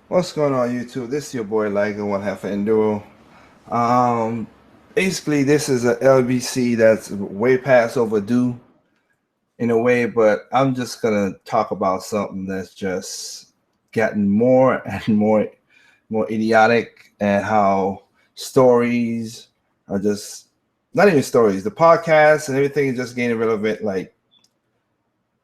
What's going on, YouTube? This is your boy Liger One Half Enduro. Um, Basically, this is a LBC that's way past overdue in a way, but I'm just gonna talk about something that's just gotten more and more idiotic, and how stories are just not even stories. The podcasts and everything is just getting relevant. Like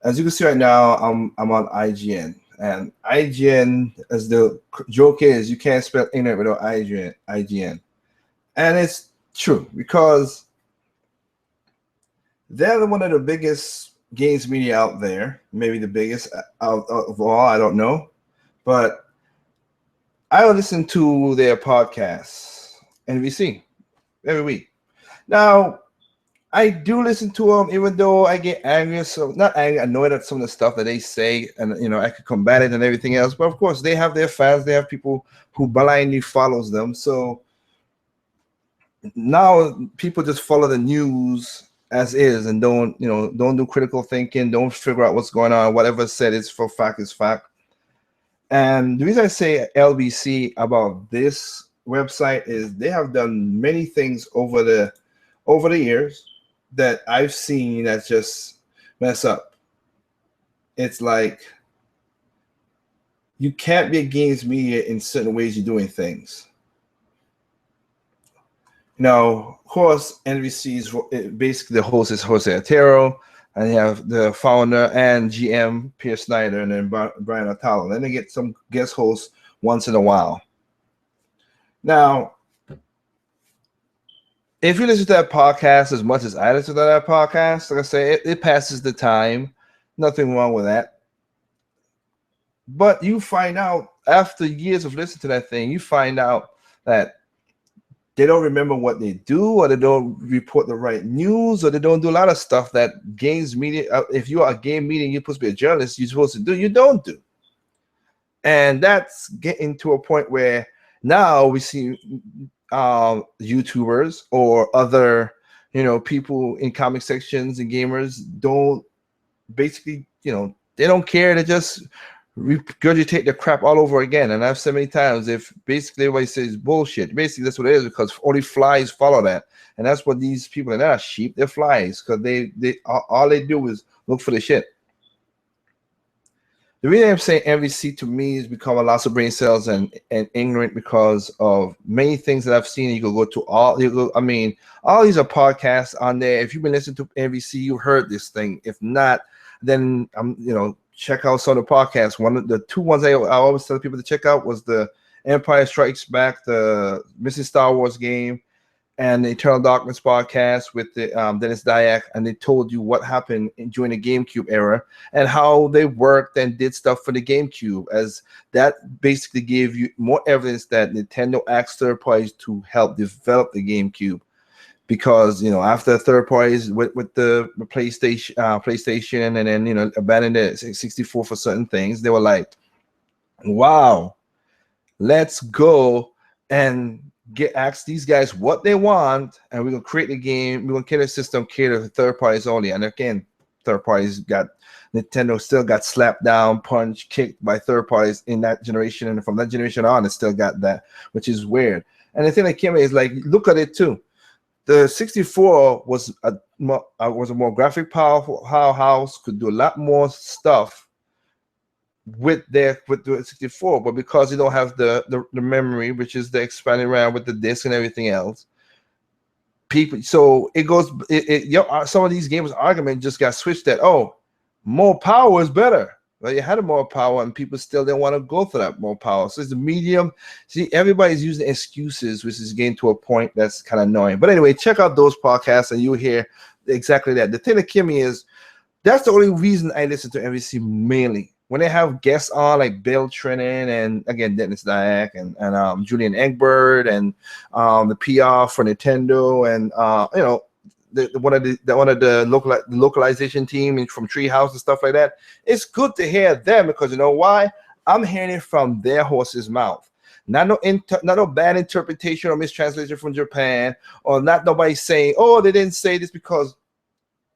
as you can see right now, I'm on IGN, and IGN, as the joke is, you can't spell internet without IGN, and it's true because they're one of the biggest games media out there, maybe the biggest of all. I don't know, but I listen to their podcasts, NBC, every week. Now, I do listen to them, even though I get angry, so not angry, annoyed at some of the stuff that they say, and I could combat it and everything else. But of course, they have their fans, they have people who blindly follows them. So now people just follow the news as is and don't do critical thinking, don't figure out what's going on. Whatever said is for fact is fact. And the reason I say LBC about this website is they have done many things over the years that I've seen that just mess up. It's like you can't be against media in certain ways you're doing things. Now, of course, NBC's basically the host is Jose Otero, and you have the founder and GM Pierce Snyder, and then Brian Otalo. Then they get some guest hosts once in a while. Now, if you listen to that podcast as much as I listen to that podcast, like I say, it passes the time. Nothing wrong with that. But you find out after years of listening to that thing, you find out that they don't remember what they do, or they don't report the right news, or they don't do a lot of stuff that games media. If you are a game media, you're supposed to be a journalist, you're supposed to do, you don't do. And that's getting to a point where now we see YouTubers or other, people in comic sections and gamers don't basically, they don't care. They just regurgitate the crap all over again. And I've said many times, if basically everybody says bullshit, basically that's what it is, because only flies follow that. And that's what these people are not sheep, they're flies, because they all they do is look for the shit. The reason I'm saying MVC to me is become a loss of brain cells and ignorant because of many things that I've seen. You can go to all, all these are podcasts on there. If you've been listening to MVC, you heard this thing. If not, then check out some of the podcasts. One of the two ones I always tell people to check out was the Empire Strikes Back, the Missing Star Wars game, and the Eternal Darkness podcast with the Dennis Dyack, and they told you what happened during the GameCube era and how they worked and did stuff for the GameCube, as that basically gave you more evidence that Nintendo asked third parties to help develop the GameCube. Because after third parties with the PlayStation, and then abandoned the 64 for certain things, they were like, wow, let's go and ask these guys what they want, and we're gonna create a game. We're gonna create a system cater to third parties only. And again, third parties got Nintendo still got slapped down, punched, kicked by third parties in that generation, and from that generation on, it still got that, which is weird. And the thing that came is like, look at it too. The 64 was a more graphic powerful house, could do a lot more stuff with the 64, but because you don't have the memory, which is the expanding RAM with the disc and everything else, people, so it goes, some of these gamers argument just got switched that, oh, more power is better. Well, you had more power, and people still didn't want to go for that more power. So it's the medium. See, everybody's using excuses, which is getting to a point that's kind of annoying. But anyway, check out those podcasts, and you'll hear exactly that. The thing that killed me is that's the only reason I listen to MVC mainly. When they have guests on like Bill Trennan and again Dennis Dyack and Julian Egbert and the PR for Nintendo and one of the localization team from Treehouse and stuff like that. It's good to hear them, because you know why? I'm hearing it from their horse's mouth. Not no bad interpretation or mistranslation from Japan, or not nobody saying, oh, they didn't say this, because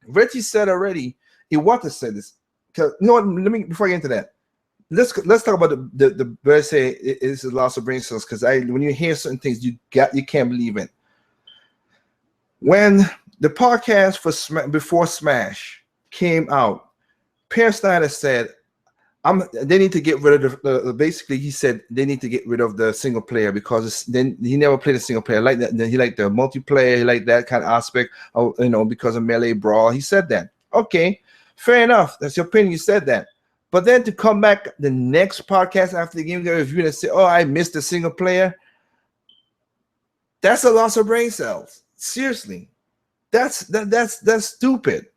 Reggie said already he wanted to say this. Because let me, before I get into that, let's talk about the let's say it's a loss of brain cells, because when you hear certain things you can't believe it. When the podcast before Smash came out, Per Snyder said, they need to get rid of basically he said they need to get rid of the single player, because then he never played a single player like that. He liked the multiplayer, he liked that kind of aspect of, because of Melee Brawl. He said that. Okay, fair enough. That's your opinion. You said that. But then to come back the next podcast after the game review and say, "Oh, I missed the single player," that's a loss of brain cells. Seriously, that's stupid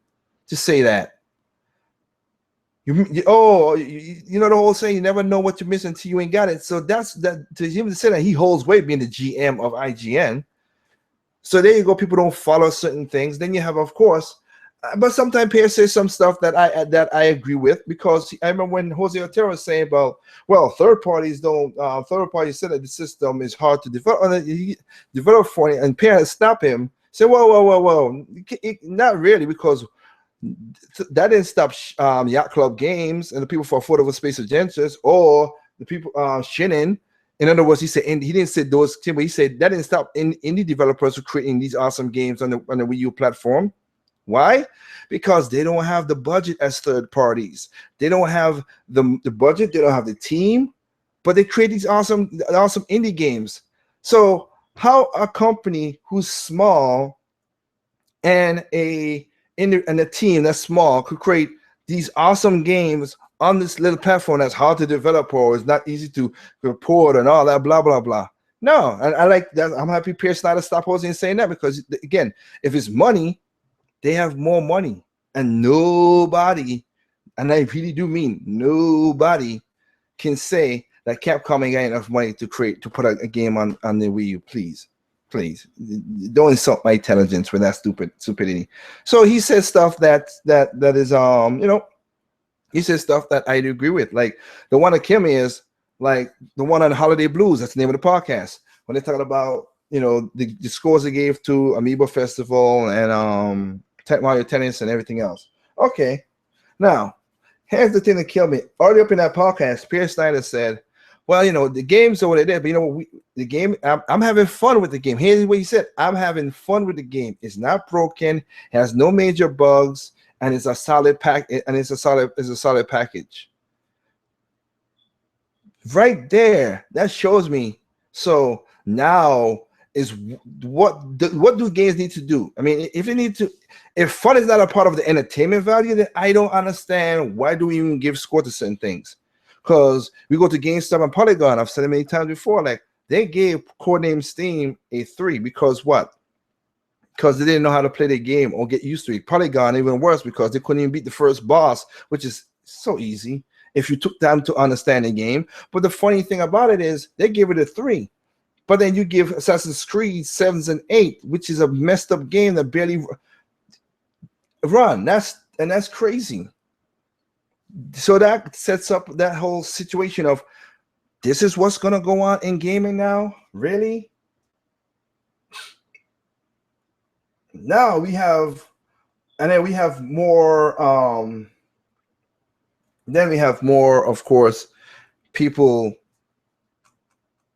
to say that. You know the whole saying, you never know what you're missing until you ain't got it. So that's that. To even say that, he holds weight being the GM of IGN. So there you go. People don't follow certain things. Then you have, of course, but sometimes Pierre says some stuff that I agree with, because I remember when Jose Otero was saying about, well, third parties said that the system is hard to develop. He developed for it, and Pierre stopped him. Said, whoa, not really, because that didn't stop Yacht Club Games and the people for Affordable Space Agencies, or the people Shinin. In other words, he said, and he didn't say those, but he said that didn't stop indie developers from creating these awesome games on the Wii U platform. Why? Because they don't have the budget as third parties. They don't have the budget. They don't have the team, but they create these awesome indie games. So how a company who's small and a team that's small could create these awesome games on this little platform that's hard to develop, or it's not easy to report and all that blah blah blah. No, and I like that. I'm happy Pierce Snyder stopped posing and saying that, because again, if it's money, they have more money, and nobody, and I really do mean nobody, can say that Capcom ain't got enough money to put a game on the Wii U. Please don't insult my intelligence with that stupidity. So he says stuff that is he says stuff that I agree with. Like the one that killed me is like the one on Holiday Blues. That's the name of the podcast, when they're talking about the scores they gave to Amiibo Festival and Mario Tennis and everything else. Okay, now here's the thing that killed me. Already up in that podcast, Pierre Snyder said, well, the game's what it is, but the game, I'm having fun with the game. Here's what he said: I'm having fun with the game. It's not broken, has no major bugs, and it's a solid pack, and it's a solid package. Right there, that shows me. So now is what do games need to do? I mean, if fun is not a part of the entertainment value, then I don't understand why do we even give score to certain things. Because we go to GameStop and Polygon, I've said it many times before, like they gave Codename Steam a 3 because what? Because they didn't know how to play the game or get used to it. Polygon, even worse, because they couldn't even beat the first boss, which is so easy if you took time to understand the game. But the funny thing about it is they give it a 3. But then you give Assassin's Creed 7s and 8, which is a messed up game that barely run. That's crazy. So that sets up that whole situation of this is what's going to go on in gaming now? Really? Now we have, and then we have more, of course, people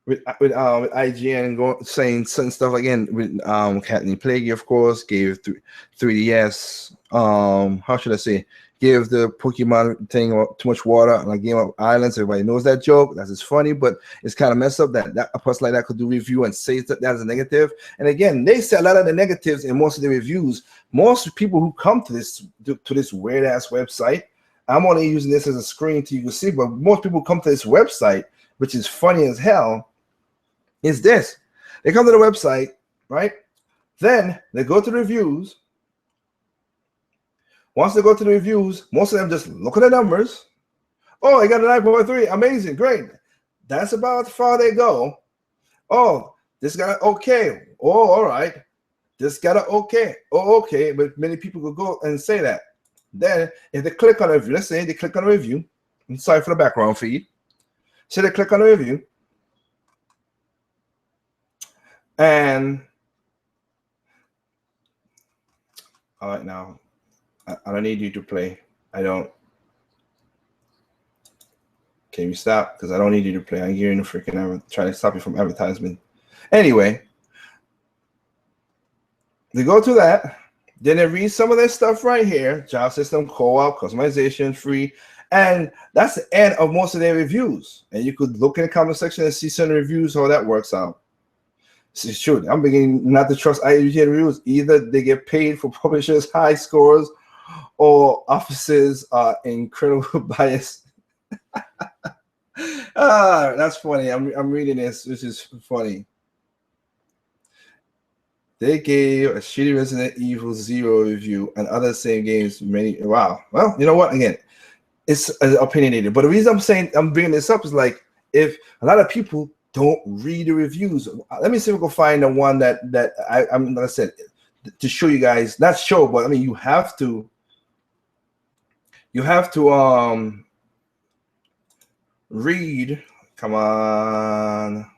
with IGN saying certain stuff again with Kathleen Plague, of course, gave 3DS. How should I say? Give the Pokemon thing too much water on a game of Islands. Everybody knows that joke. That's just funny, but it's kind of messed up that a person like that could do review and say that as a negative. And again, they say a lot of the negatives in most of the reviews. Most people who come to this weird ass website, I'm only using this as a screen to you can see, but most people come to this website, which is funny as hell, is this. They come to the website, right? Then they go to the reviews. Once they go to the reviews, most of them just look at the numbers. Oh, I got a 9.3. Amazing. Great. That's about how far they go. Oh, this got an okay. Oh, all right. This got an okay. Oh, okay. But many people will go and say that. Then if they click on a review, let's say they click on a review. I'm sorry for the background feed. So they click on a review. And all right, now I don't need you to play. I don't. Can you stop? Because I don't need you to play. I'm hearing the freaking trying to stop you from advertisement. Anyway, they go to that. Then they read some of this stuff right here. Job system, co-op, customization, free. And that's the end of most of their reviews. And you could look in the comment section and see some reviews, how that works out. It's true. I'm beginning not to trust IGN reviews. Either they get paid for publishers' high scores, or offices are incredible bias. That's funny. I'm reading this, which is funny. They gave a shitty Resident Evil 0 review and other same games. Wow. Well, you know what? Again, it's opinionated. But the reason I'm bringing this up is like, if a lot of people don't read the reviews. Let me see if we can find the one that I'm like I said, to show you guys, not show, but I mean you have to read. Come on.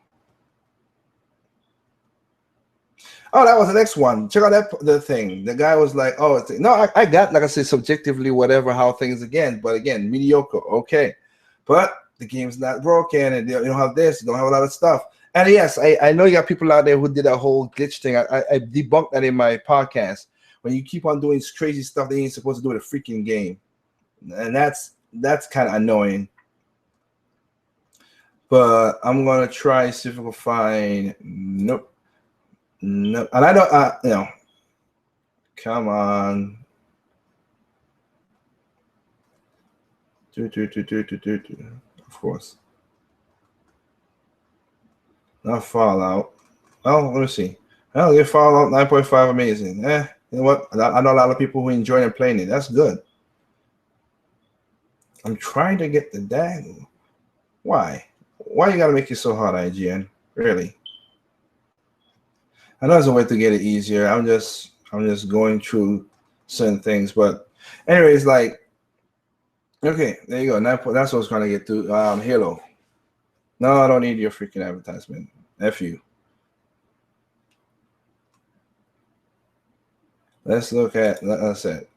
Oh, that was the next one. Check out the thing. The guy was like, oh, no, I got, like I said, subjectively, whatever, how things again, but again, mediocre. Okay. But the game's not broken, and you don't have this, you don't have a lot of stuff. And yes, I know you got people out there who did that whole glitch thing. I debunked that in my podcast. When you keep on doing crazy stuff, they ain't supposed to do with a freaking game. And that's kind of annoying. But I'm gonna try see if I can find nope. And I don't you know, come on. Of course. Not Fallout. Oh, let me see. I'll get Fallout 9.5 amazing. You know what? I know a lot of people who enjoy and playing it. That's good. I'm trying to get the dang. Why? Why you gotta make it so hard, IGN? Really? I know there's a way to get it easier. I'm just going through certain things, but anyways, like, okay, there you go. That's what I was trying to get to. Halo. No, I don't need your freaking advertisement. F you. Let's look at, like I said.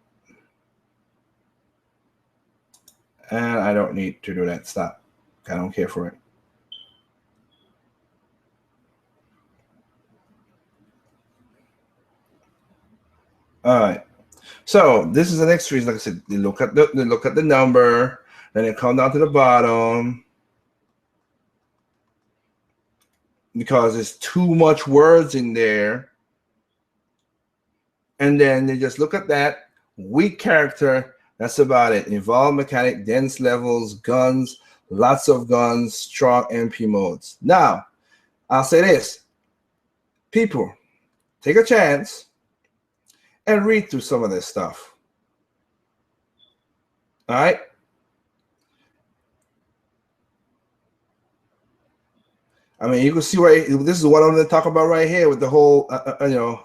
And I don't need to do that. Stop. I don't care for it. All right. So this is the next reason. Like I said, they look at the number, then they come down to the bottom because there's too much words in there. And then they just look at that weak character. That's about it. Involved mechanic, dense levels, guns, lots of guns, strong MP modes. Now, I'll say this. People, take a chance and read through some of this stuff. All right? I mean, you can see right. This is what I'm going to talk about right here with the whole, you know.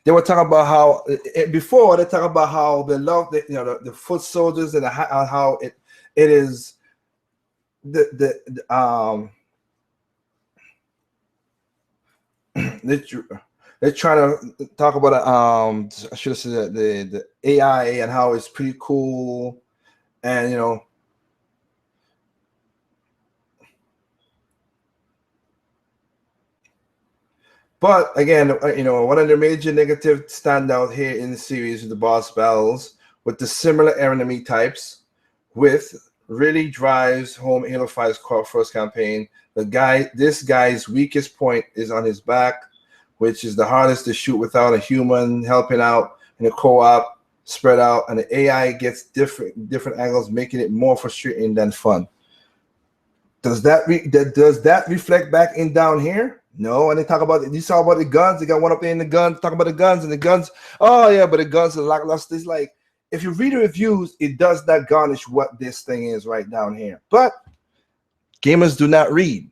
They were talking about how before they talk about how they love the foot soldiers and how it is they're trying to talk about I should have said the AI and how it's pretty cool, and you know. But again, you know, one of the major negative standout here in the series is the boss battles with the similar enemy types, with really drives home Halo 5's first campaign. This guy's weakest point is on his back, which is the hardest to shoot without a human helping out in a co-op spread out, and the AI gets different angles, making it more frustrating than fun. Does that reflect back in down here? No, and they talk about you saw about the guns. They got one up there in the guns. Talk about the guns and the guns. Oh yeah, but the guns are lackluster. It's like if you read the reviews, it does not garnish what this thing is right down here. But gamers do not read.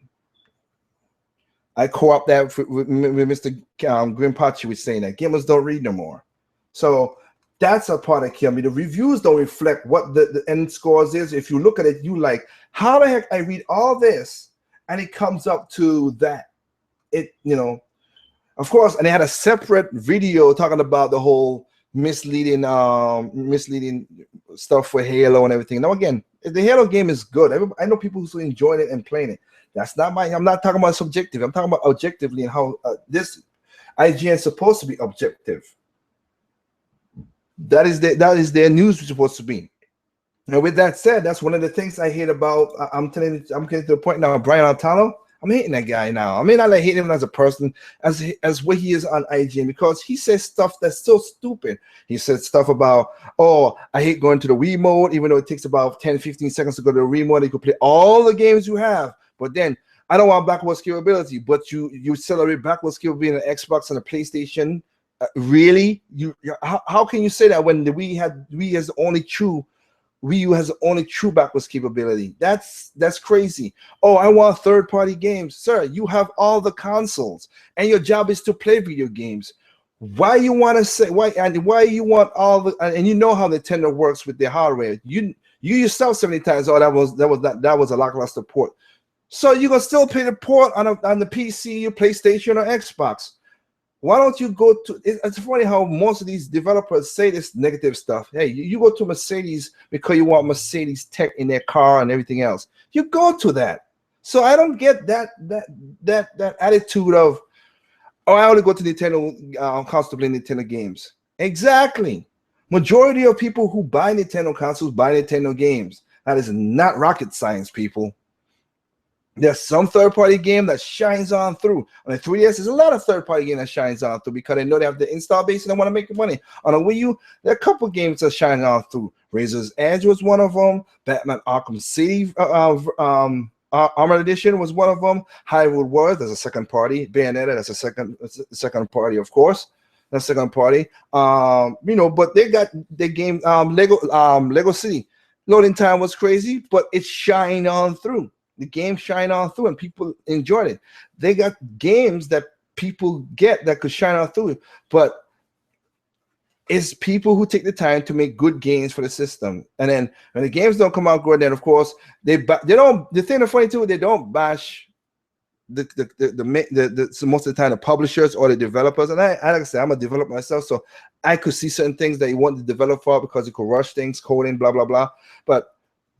I co-op that with Mr. Grimpachi was saying that gamers don't read no more. So that's a part of kill me. The reviews don't reflect what the end scores is. If you look at it, you like, how the heck I read all this and it comes up to that. It, you know, of course, and they had a separate video talking about the whole misleading stuff for Halo and everything. Now again, The Halo game is good. I know people who enjoy it and playing it. That's not my. I'm not talking about subjective. I'm talking about objectively and how this IGN is supposed to be objective. That is their news supposed to be. And with that said, that's one of the things I hate about. I'm getting to the point now. Brian Altano, I'm hating that guy now. I mean, not like hating him as a person, as what he is on IGN, because he says stuff that's so stupid. He said stuff about, oh, I hate going to the Wii mode, even though it takes about 10, 15 seconds to go to the Wii mode. You can play all the games you have, but then I don't want backwards capability. But you celebrate backwards capability in an Xbox and a PlayStation. Really? How can you say that when the Wii has the only true Wii U has the only true backwards capability? That's crazy. Oh, I want third-party games. Sir, you have all the consoles, and your job is to play video games. Why you want to say why you want all the, and you know how Nintendo works with their hardware. You yourself so many times, oh, that was a lackluster port. So you're gonna still play the port on the PC, your PlayStation, or Xbox. Why don't you go to? It's funny how most of these developers say this negative stuff. Hey, you go to Mercedes because you want Mercedes tech in their car and everything else. You go to that. So I don't get that attitude of, oh, I only go to Nintendo console to play Nintendo games. Exactly. Majority of people who buy Nintendo consoles buy Nintendo games. That is not rocket science, people. There's some third-party game that shines on through. On the 3DS, there's a lot of third-party game that shines on through because they know they have the install base and they want to make the money. On a Wii U, there are a couple games that shine on through. Razor's Edge was one of them. Batman Arkham City Armored Edition was one of them. Hyrule Warriors, there's a second party. Bayonetta, that's a second party, of course. That's second party. But they got the game Lego City. Loading time was crazy, but it shined on through. The game shine on through, and people enjoyed it. They got games that people get that could shine on through, but it's people who take the time to make good games for the system. And then when the games don't come out good, then of course they don't. The thing that's funny too, they don't bash the most of the time the publishers or the developers. And I like I said, I'm a developer myself, so I could see certain things that you want to develop for because you could rush things, coding, blah blah blah. But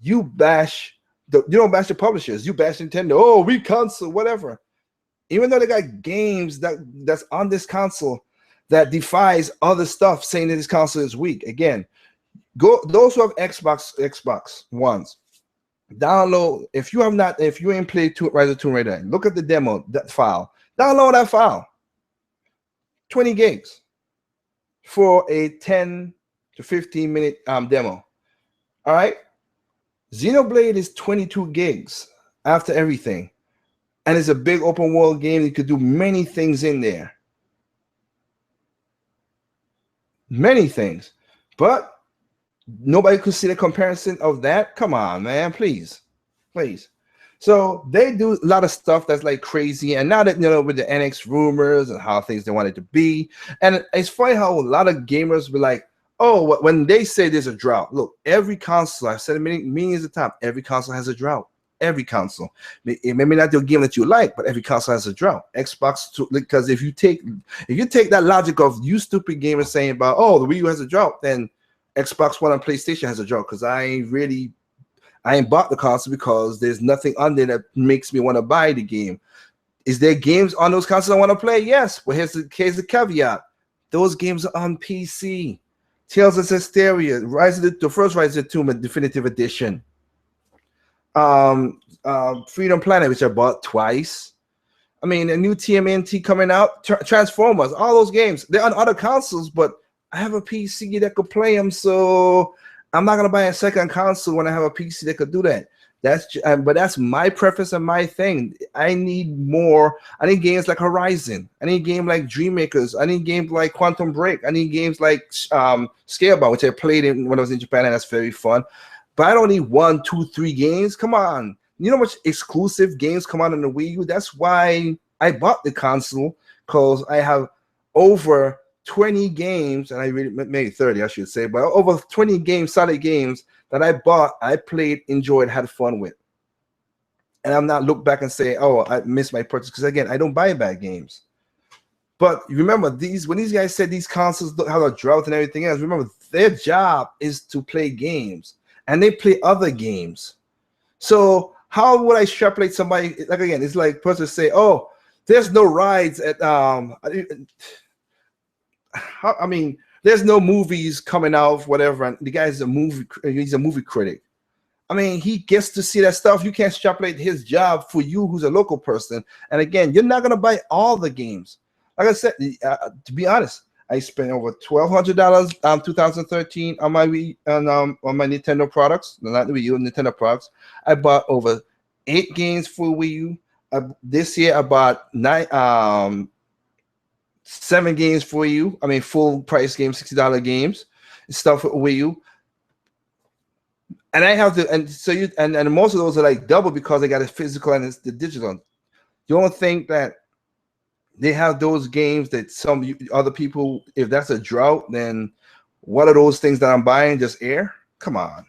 you bash. You don't bash the publishers. You bash Nintendo. Oh, we console, whatever. Even though they got games that's on this console that defies other stuff, saying that this console is weak. Again, go those who have Xbox Ones. Download if you ain't played Rise of Tomb Raider. Look at the demo, that file. Download that file. 20 gigs for a 10 to 15 minute demo. All right. Xenoblade is 22 gigs after everything, and it's a big open world game. You could do many things in there, many things, but nobody could see the comparison of that. Come on, man, please. So they do a lot of stuff that's like crazy, and now that with the NX rumors and how things they want it to be, and it's funny how a lot of gamers be like, oh, when they say there's a drought, look, every console, I've said it millions of times, every console has a drought. Every console. It may not be a game that you like, but every console has a drought. Xbox, because if you take that logic of you stupid gamers saying about, oh, the Wii U has a drought, then Xbox One and PlayStation has a drought, because I ain't bought the console because there's nothing on there that makes me want to buy the game. Is there games on those consoles I want to play? Yes. But here's the caveat. Those games are on PC. Tales of Systeria, the first Rise of the Tomb Definitive Edition. Freedom Planet, which I bought twice. I mean, a new TMNT coming out, Transformers, all those games. They're on other consoles, but I have a PC that could play them, so I'm not gonna buy a second console when I have a PC that could do that. But that's my preference and my thing. I need more. I need games like Horizon. I need games like Dream Makers. I need games like Quantum Break. I need games like Scalebound, which I played when I was in Japan, and that's very fun. But I don't need 1, 2, 3 games. Come on. You know how much exclusive games come out on the Wii U? That's why I bought the console, because I have over 20 games, and I really maybe 30, I should say, but over 20 games, solid games that I bought, I played, enjoyed, had fun with. And I'm not look back and say, oh, I missed my purchase, because again, I don't buy bad games. But remember, when these guys said these consoles don't have a drought and everything else, remember, their job is to play games. and they play other games. So how would I extrapolate somebody? Like again, it's like person say, "Oh, there's no rides at I mean, there's no movies coming out, whatever." And the guy's he's a movie critic. I mean, he gets to see that stuff. You can't extrapolate his job for you, who's a local person. And again, you're not gonna buy all the games. Like I said, to be honest, I spent over $1,200 2013 on my on my Nintendo products, not the Wii U, Nintendo products. I bought over 8 games for Wii U. This year I bought 7 games for Wii U. I mean, full price games, $60 games, stuff for Wii U. And I have to, and so you, and most of those are like double because they got a physical and it's the digital. You don't think that they have those games that some other people, if that's a drought, then what are those things that I'm buying? Just air? Come on.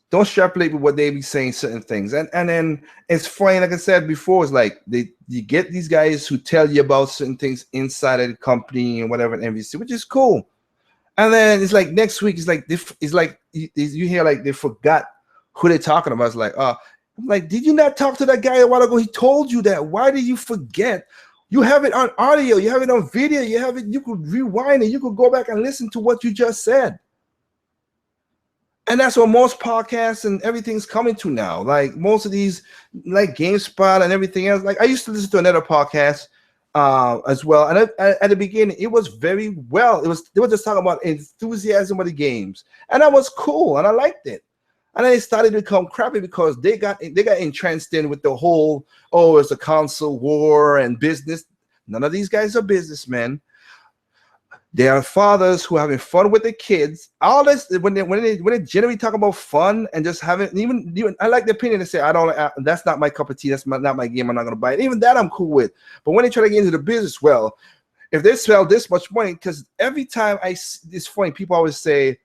Don't extrapolate with what they be saying certain things. And then it's funny, like I said before, it's like you get these guys who tell you about certain things inside of the company and whatever at NBC, which is cool. And then it's like next week, it's like you hear like they forgot who they're talking about. It's like, I'm like, did you not talk to that guy a while ago? He told you that. Why did you forget? You have it on audio, you have it on video, you have it, you could rewind it, you could go back and listen to what you just said. And that's what most podcasts and everything's coming to now. Like most of these, like GameSpot and everything else. Like I used to listen to another podcast as well. And at the beginning, it was very well. They were just talking about enthusiasm of the games, and that was cool, and I liked it. And then it started to become crappy because they got entrenched in with the whole, oh, it's a console war and business. None of these guys are businessmen. They are fathers who are having fun with the kids. All this when they generally talk about fun and just having even I like the opinion to say that's not my cup of tea. That's not my game. I'm not gonna buy it. Even that I'm cool with. But when they try to get into the business, well, if they sell this much money, because every time it's funny, people always say,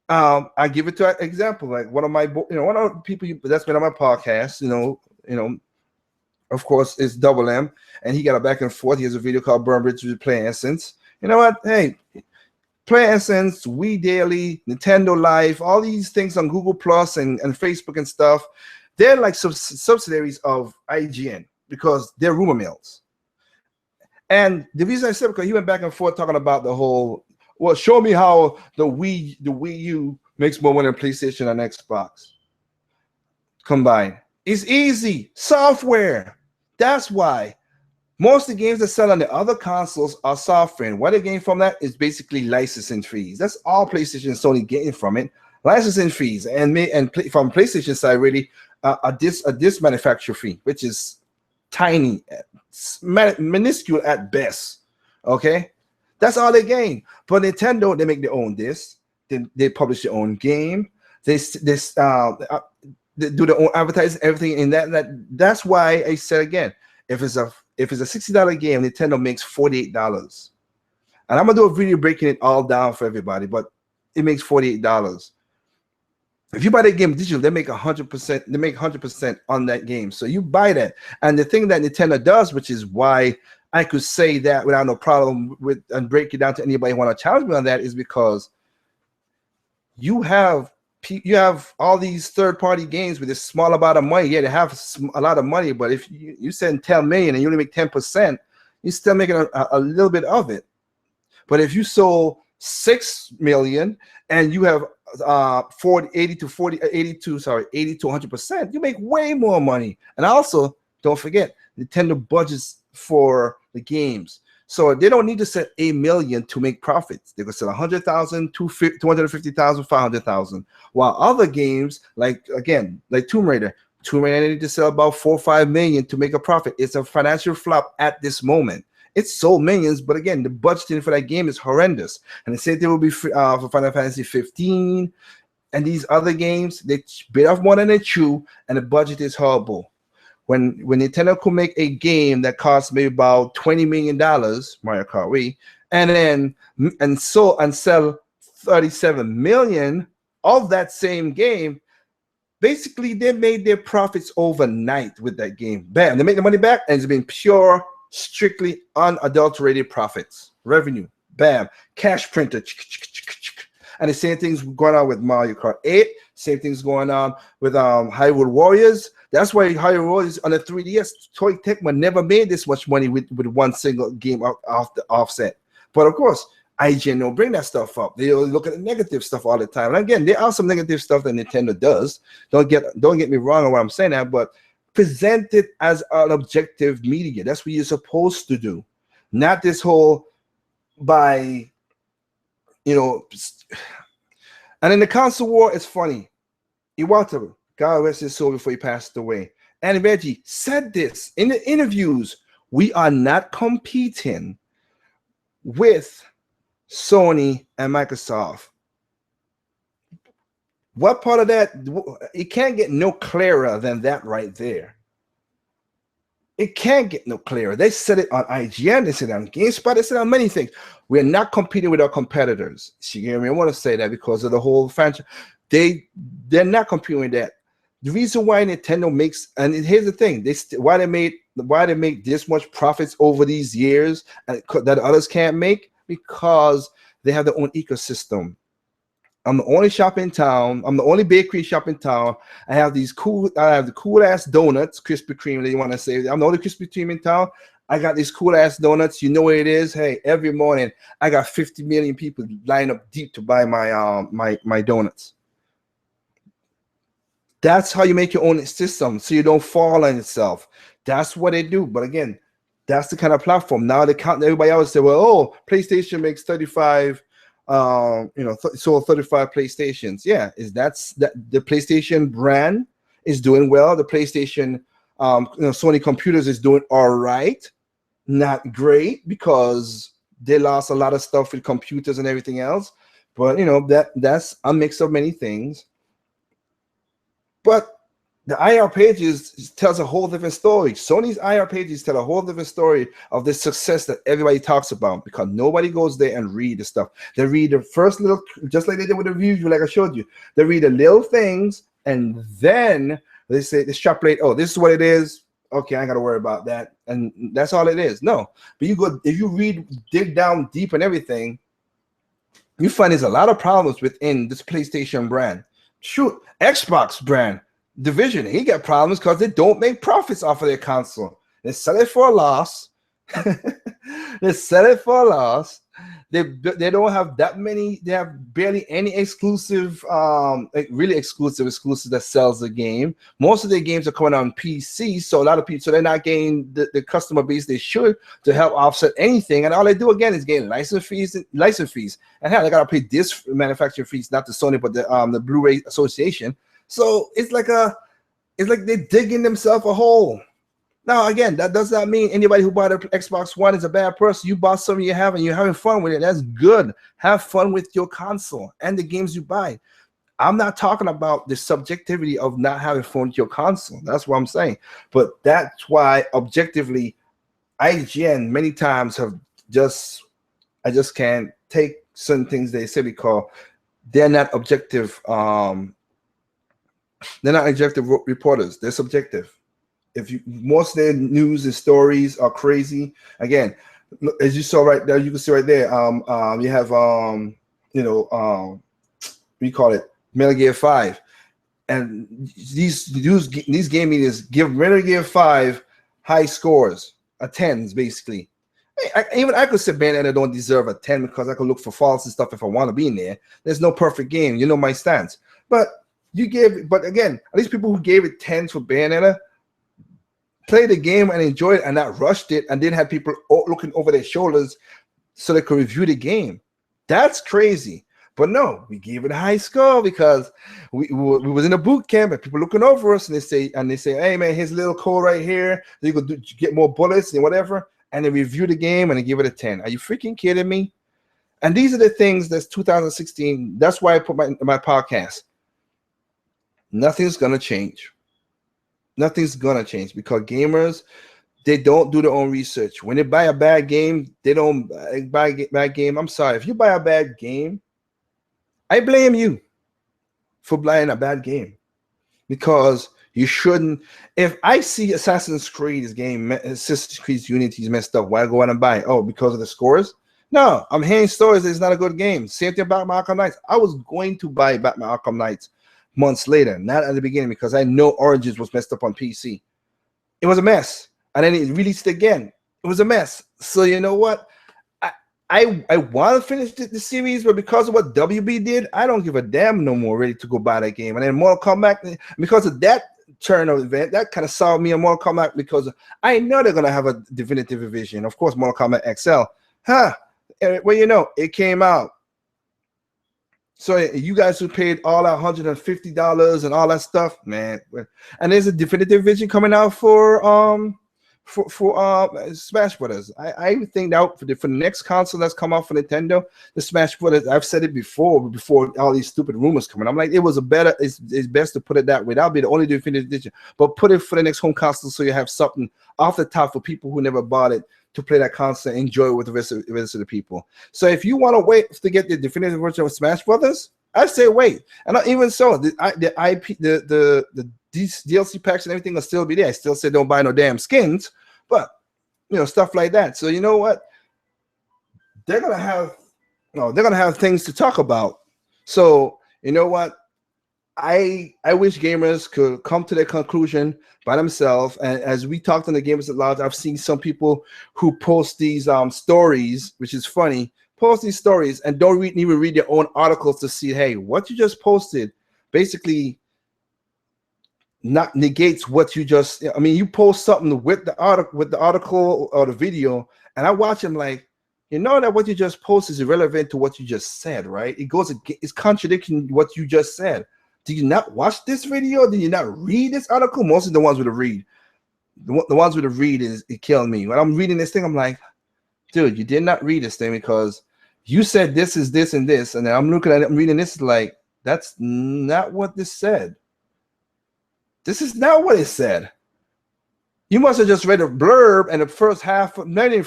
I give it to an example, like one of the people that's been on my podcast, of course, is Double M, and he got a back and forth. He has a video called Burn Bridge with Play Essence. You know what? Hey, Play Essence, We Daily, Nintendo Live, all these things on Google Plus and Facebook and stuff, they're like subsidiaries of IGN because they're rumor mills. And the reason I said because he went back and forth talking about the whole, well, show me how the Wii U makes more money than PlayStation and Xbox combined. It's easy. Software. That's why. Most of the games that sell on the other consoles are software. And what they gain from that is basically licensing fees. That's all PlayStation and Sony getting from it. Licensing fees. And from PlayStation side, really, a disc manufacturer fee, which is tiny, minuscule at best. Okay? That's all they gain. For Nintendo, they make their own disc. They publish their own game. They do their own advertising, everything in that. That's why I said again, if it's a $60 game, Nintendo makes $48. And I'm gonna do a video breaking it all down for everybody, but it makes $48. If you buy that game digital, they make 100%. They make 100% on that game. So you buy that. And the thing that Nintendo does, which is why I could say that without no problem with and break it down to anybody who want to challenge me on that, is because you have all these third-party games with a small amount of money. Yeah, they have a lot of money, but if you send 10 million and you only make 10%, you're still making a little bit of it. But if you sold 6 million and you have 80 to 100%, you make way more money. And also, don't forget, Nintendo budgets for the games. So they don't need to sell 8 million to make profits. They could sell 100,000, 250,000, 500,000. While other games, like Tomb Raider need to sell about 4 or 5 million to make a profit. It's a financial flop at this moment. It's sold millions, but again, the budgeting for that game is horrendous. And the same thing will be for Final Fantasy 15 and these other games. They bit off more than they chew, and the budget is horrible. When Nintendo could make a game that costs maybe about $20 million, Mario Kart Wii, and sell 37 million of that same game, basically they made their profits overnight with that game. Bam, they make the money back, and it's been pure, strictly unadulterated profits, revenue. Bam, cash printer. And the same thing's going on with Mario Kart 8. Same thing's going on with Hyrule Warriors. That's why Hyrule Warriors on the 3DS, Toy Tecmo never made this much money with one single game off the offset. But of course, IGN don't bring that stuff up. They look at the negative stuff all the time. And again, there are some negative stuff that Nintendo does. Don't get me wrong on what I'm saying that, but present it as an objective media. That's what you're supposed to do. Not this whole by, and in the console war, it's funny. Iwata, God rest his soul before he passed away, and Reggie said this in the interviews: we are not competing with Sony and Microsoft. What part of that? It can't get no clearer than that right there. It can't get no clearer. They said it on IGN, they said it on GameSpot, they said it on many things. We're not competing with our competitors. Shigeru, I want to say that because of the whole franchise. They're not competing with that. The reason why Nintendo makes, and here's the thing, why they make this much profits over these years that others can't make, because they have their own ecosystem. I'm the only shop in town. I'm the only bakery shop in town. I have the cool ass donuts, Krispy Kreme. They want to say I'm the only Krispy Kreme in town. I got these cool ass donuts. You know what it is? Hey, every morning I got 50 million people lined up deep to buy my donuts. That's how you make your own system, so you don't fall on yourself. That's what they do. But again, that's the kind of platform. Now they count. Everybody else say, well, oh, PlayStation makes 35. Sold 35 PlayStations. Yeah, that the PlayStation brand is doing well. The PlayStation, Sony computers is doing all right, not great because they lost a lot of stuff with computers and everything else. But that's a mix of many things. But the IR pages tells a whole different story. Sony's IR pages tell a whole different story of the success that everybody talks about, because nobody goes there and read the stuff. They read the first little, just like they did with the review, like I showed you. They read the little things, and then they say, they extrapolate, oh, this is what it is. Okay, I ain't got to worry about that. And that's all it is. No. But if you dig down deep and everything, you find there's a lot of problems within this PlayStation brand. Shoot, Xbox brand division, he got problems because they don't make profits off of their console. They sell it for a loss. They sell it for a loss. They don't have that many. They have barely any exclusive, really exclusive that sells the game. Most of their games are coming on PC, so a lot of people, so they're not getting the customer base they should to help offset anything. And all they do again is getting license fees, and hell, they gotta pay disc manufacturer fees, not to Sony, but the Blu-ray Association. So it's like they're digging themselves a hole. Now, again, that does not mean anybody who bought an Xbox One is a bad person. You bought something you're having fun with it. That's good. Have fun with your console and the games you buy. I'm not talking about the subjectivity of not having fun with your console. That's what I'm saying. But that's why objectively, IGN many times I just can't take certain things they say because they're not objective. They're not objective reporters. They're subjective. Most of their news and stories are crazy. Again, as you saw right there, you can see right there. You have we call it Metal Gear 5, and these game medias give Metal Gear 5 high scores, a 10s basically. I could say Bayonetta don't deserve a 10 because I could look for faults and stuff if I want to be in there. There's no perfect game, you know my stance. But again, at least people who gave it 10s for Bayonetta play the game and enjoy it and not rushed it and didn't have people looking over their shoulders so they could review the game. That's crazy. But no, we gave it a high score because we was in a boot camp and people looking over us and they say, hey man, here's a little code right here. You could get more bullets and whatever. And they review the game and they give it a 10. Are you freaking kidding me? And these are the things that's 2016. That's why I put my podcast. Nothing's gonna change. Nothing's gonna change because gamers, they don't do their own research. When they buy a bad game, they don't buy a bad game. I'm sorry. If you buy a bad game, I blame you for buying a bad game because you shouldn't. If I see Assassin's Creed's game, Assassin's Creed Unity is messed up, why go out and buy it? Oh, because of the scores? No, I'm hearing stories that it's not a good game. Same thing about Arkham Knights. I was going to buy Batman Arkham Knights months later, not at the beginning, because I know Origins was messed up on PC. It was a mess. And then it released again. It was a mess. So you know what? I want to finish the series, but because of what WB did, I don't give a damn no more ready to go buy that game. And then Mortal Kombat, because of that turn of event, that kind of solved me on Mortal Kombat, because I know they're going to have a definitive revision. Of course, Mortal Kombat XL. Well, you know, it came out. So you guys who paid all that $150 and all that stuff, man. And there's a definitive vision coming out for Smash Brothers. I think that for the next console that's come out for Nintendo, the Smash Brothers. I've said it before all these stupid rumors coming. I'm like, it's best to put it that way. That'll be the only definitive edition. But put it for the next home console, so you have something off the top for people who never bought it to play that console and enjoy it with the rest of the people. So if you want to wait to get the definitive version of Smash Brothers, I say wait. And even so, the DLC packs and everything will still be there. I still say don't buy no damn skins, but you know, stuff like that. So you know what? They're gonna have things to talk about. So you know what? I wish gamers could come to their conclusion by themselves. And as we talked on the Gamers at Large, I've seen some people who post these stories, which is funny, post these stories and don't even read their own articles to see, hey, what you just posted basically not negates what you just. I mean, you post something with the article or the video, and I watch them like, you know that what you just posted is irrelevant to what you just said, right? It's contradicting what you just said. Did you not watch this video? Did you not read this article? Most of the ones with the read. The ones with the read it killed me. When I'm reading this thing, I'm like, dude, you did not read this thing because you said this is this and this. And then I'm looking at it, I'm reading this like, that's not what this said. This is not what it said. You must have just read a blurb and the first half, maybe the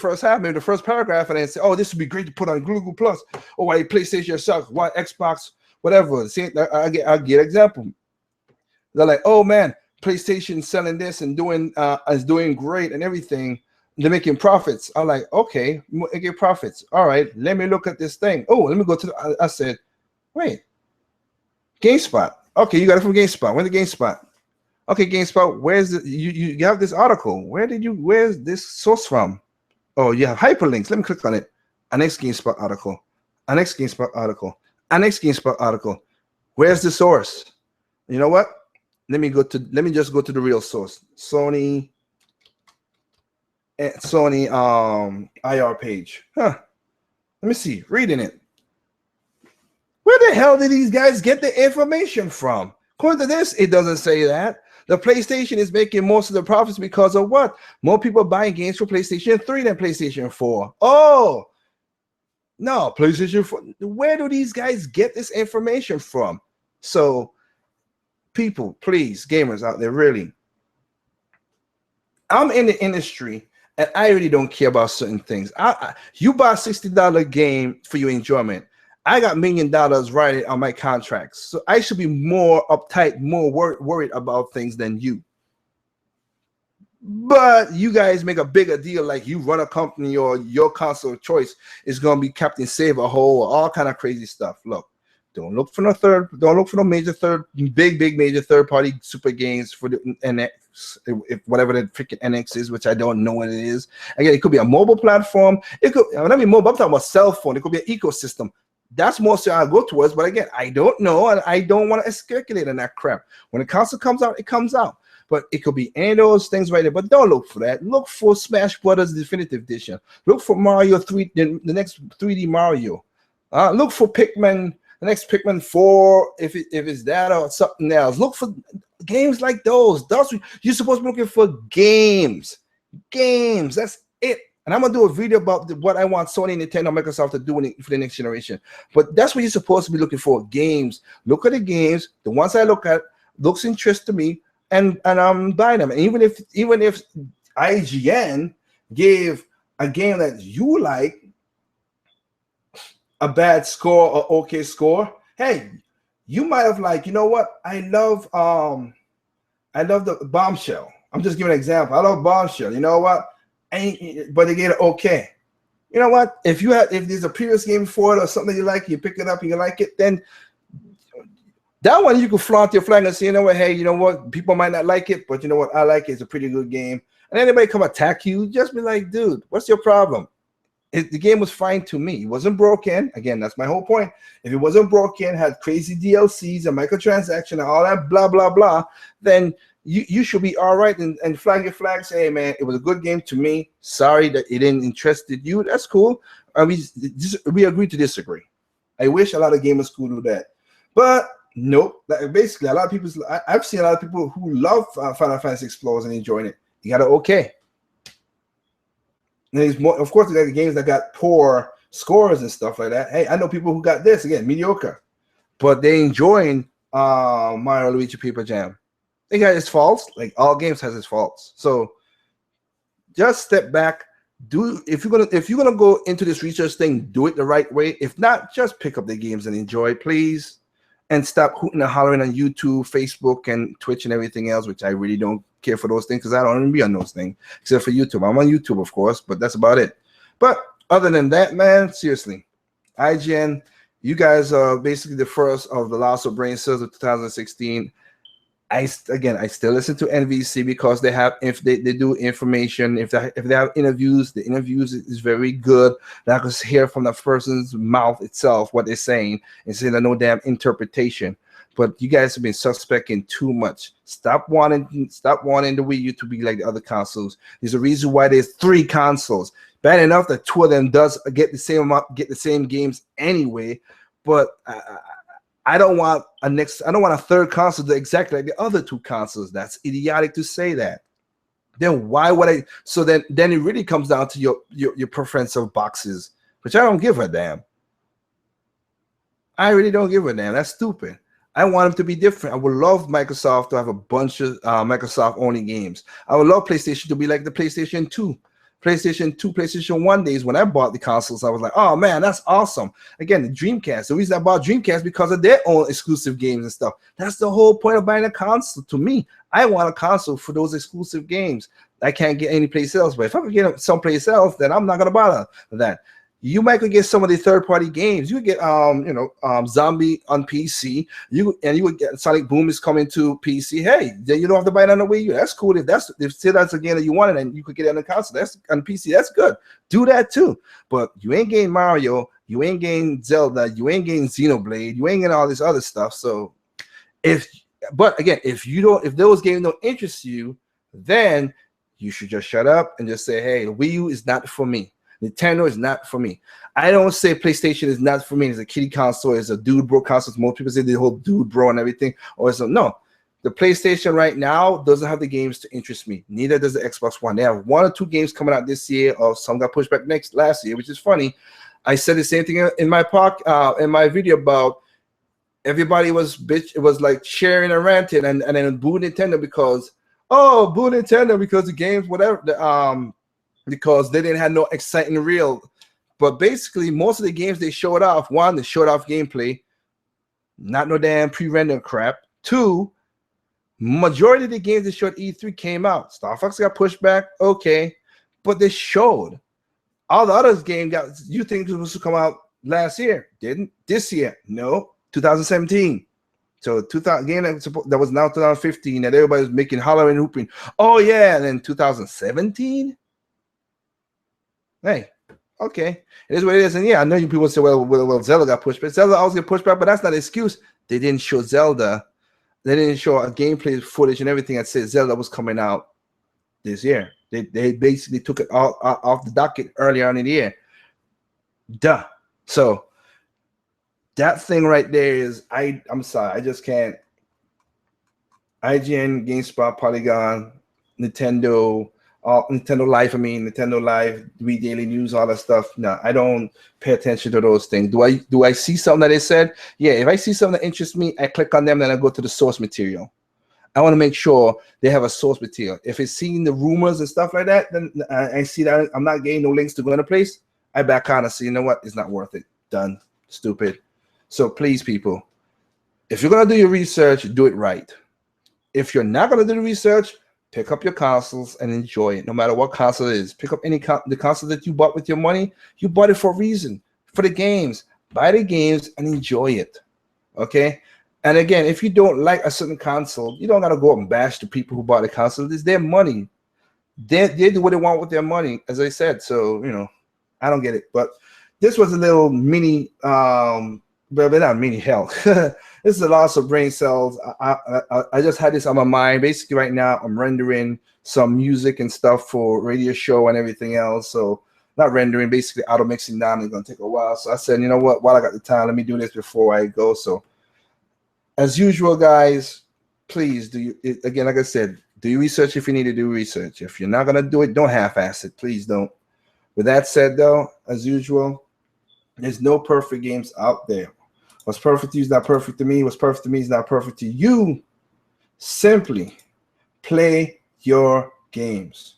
first paragraph, and then say, oh, this would be great to put on Google Plus. Oh, why PlayStation sucks, why Xbox, whatever. See, I get example. They're like, oh man, PlayStation selling this and is doing great and everything. They're making profits. I'm like, okay, they get profits. All right, let me look at this thing. Oh, let me go to I said, wait, GameSpot. Okay, you got it from GameSpot. Where's the GameSpot? Okay, GameSpot, where's the you have this article? Where's this source from? Oh, you have hyperlinks. Let me click on it. Our next GameSpot article. Our next GameSpot article. Our next GameSpot article. Where's the source? You know what? Let me just go to the real source. Sony IR page. Let me see. Reading it. Where the hell did these guys get the information from? According to this, it doesn't say that. The PlayStation is making most of the profits because of what? More people buying games for PlayStation 3 than PlayStation 4. Oh, no, PlayStation 4. Where do these guys get this information from? So, people, please, gamers out there, really. I'm in the industry, and I really don't care about certain things. You buy a $60 game for your enjoyment. I got $1 million right on my contracts, so I should be more uptight, more worried about things than you. But you guys make a bigger deal like you run a company or your console of choice is going to be Captain Save-A-Hole or all kind of crazy stuff. Look, don't look for no major third-party super games for the NX, whatever the freaking NX is, which I don't know what it is. Again, it could be a mobile platform. It could, when I mean mobile, I'm talking about cell phone. It could be an ecosystem. That's mostly I'll go towards, but again, I don't know, and I don't want to speculate on that crap. When the console comes out, it comes out. But it could be any of those things right there. But don't look for that. Look for Smash Brothers Definitive Edition. Look for Mario 3, the next 3D Mario. Look for Pikmin, the next Pikmin 4, if it's that or something else. Look for games like those. You're supposed to be looking for games. Games. That's it. And I'm going to do a video about what I want Sony, Nintendo, Microsoft to do for the next generation. But that's what you're supposed to be looking for, games. Look at the games. The ones I look at looks interest to me, and I'm buying them. And even if IGN gave a game that you like a bad score or okay score, hey, you might have like, you know what? I love the Bombshell. I'm just giving an example. I love Bombshell. You know what? But they get it okay. You know what? If there's a previous game for it or something you like, you pick it up and you like it, then that one you can flaunt your flag and say, you know what, hey, you know what, people might not like it, but you know what, I like it. It's a pretty good game. And anybody come attack you, just be like, dude, what's your problem? The game was fine to me. It wasn't broken. Again, that's my whole point. If it wasn't broken, had crazy DLCs and microtransaction and all that blah, blah, blah, then you should be all right and flag your flag. Say, hey, man, it was a good game to me. Sorry that it didn't interested you. That's cool. We agreed to disagree. I wish a lot of gamers could do that. But nope. Basically, a lot of people, I've seen a lot of people who love Final Fantasy Explorers and enjoying it. You got to okay. And there's more, of course, there are games that got poor scores and stuff like that. Hey, I know people who got this, again, mediocre, but they enjoying Mario Luigi Paper Jam. They got its faults, like all games has its faults. So just step back. If you're gonna go into this research thing, do it the right way. If not, just pick up the games and enjoy, please. And stop hooting and hollering on YouTube, Facebook, and Twitch and everything else, which I really don't care for those things because I don't even be on those things, except for YouTube. I'm on YouTube, of course, but that's about it. But other than that, man, seriously, IGN, you guys are basically the first of the loss of brain cells of 2016. I still listen to NVC because they have, if they do information, if they have interviews, the interviews is very good. And I can hear from the person's mouth itself what they're saying instead of no damn interpretation. But you guys have been suspecting too much. Stop wanting the Wii U to be like the other consoles. There's a reason why there's 3 consoles. Bad enough that 2 of them does get the same games anyway, but I don't want a 3rd console that's exactly like the other 2 consoles. That's idiotic to say that. Then why would I? So then it really comes down to your preference of boxes, which I don't give a damn. I really don't give a damn. That's stupid. I want them to be different. I would love Microsoft to have a bunch of Microsoft-only games. I would love PlayStation to be like the PlayStation 2. PlayStation 1 days when I bought the consoles, I was like, oh man, that's awesome. Again, the Dreamcast. The reason I bought Dreamcast because of their own exclusive games and stuff. That's the whole point of buying a console. To me, I want a console for those exclusive games I can't get anyplace else. But if I can get them someplace else, then I'm not gonna bother with that. You might get some of the third-party games. You would get Zombie on PC. You would get Sonic Boom is coming to PC. Hey, then you don't have to buy it on the Wii U. That's cool. If that's a game that you wanted and you could get it on the console, that's on PC. That's good. Do that too. But you ain't getting Mario. You ain't getting Zelda. You ain't getting Xenoblade. You ain't getting all this other stuff. So if those games don't interest you, then you should just shut up and just say, hey, the Wii U is not for me. Nintendo is not for me. I don't say PlayStation is not for me. It's a kiddie console. It's a dude bro console. Most people say the whole dude bro and everything. Or so no. The PlayStation right now doesn't have the games to interest me. Neither does the Xbox One. They have 1 or 2 games coming out this year, or some got pushed back last year, which is funny. I said the same thing in my video about everybody was like sharing and ranting and then boo Nintendo because the games whatever because they didn't have no exciting reel. But basically, most of the games they showed off, 1, they showed off gameplay, not no damn pre-rendered crap. 2, majority of the games they showed E3 came out. Star Fox got pushed back, okay, but they showed. All the others games you think it was supposed to come out last year, didn't. This year, no, 2017. So 2000 game that was now 2015 that everybody was making hollering and hooping. Oh yeah, and then 2017. Hey, okay, it is what it is. And yeah, I know you people say, well, Zelda got pushed back. Zelda always get pushed back, but that's not an excuse. They didn't show Zelda. They didn't show a gameplay footage and everything that said Zelda was coming out this year. They basically took it off the docket earlier on in the year. Duh. So that thing right there is, I'm sorry, I just can't. IGN, GameSpot, Polygon, Nintendo Live, Nintendo Live, Read Daily News, all that stuff. No, I don't pay attention to those things. Do I see something that they said? Yeah, if I see something that interests me, I click on them, then I go to the source material. I want to make sure they have a source material. If it's seeing the rumors and stuff like that, then I see that I'm not getting no links to go in a place, I back on and say, you know what? It's not worth it. Done. Stupid. So please, people, if you're going to do your research, do it right. If you're not going to do the research, pick up your consoles and enjoy it, no matter what console it is. Pick up the console that you bought with your money. You bought it for a reason, for the games. Buy the games and enjoy it. Okay. And again, if you don't like a certain console, you don't gotta go up and bash the people who bought the console. It's their money. They do what they want with their money, as I said. So I don't get it. But this was a little mini, but not mini hell. This is a loss of brain cells. I just had this on my mind. Basically, right now I'm rendering some music and stuff for radio show and everything else. So not rendering, basically auto mixing down. It's gonna take a while. So I said, you know what? While I got the time, let me do this before I go. So as usual, guys, please again, like I said, do your research if you need to do research. If you're not gonna do it, don't half-ass it. Please don't. With that said, though, as usual, there's no perfect games out there. What's perfect to you is not perfect to me. What's perfect to me is not perfect to you. Simply play your games.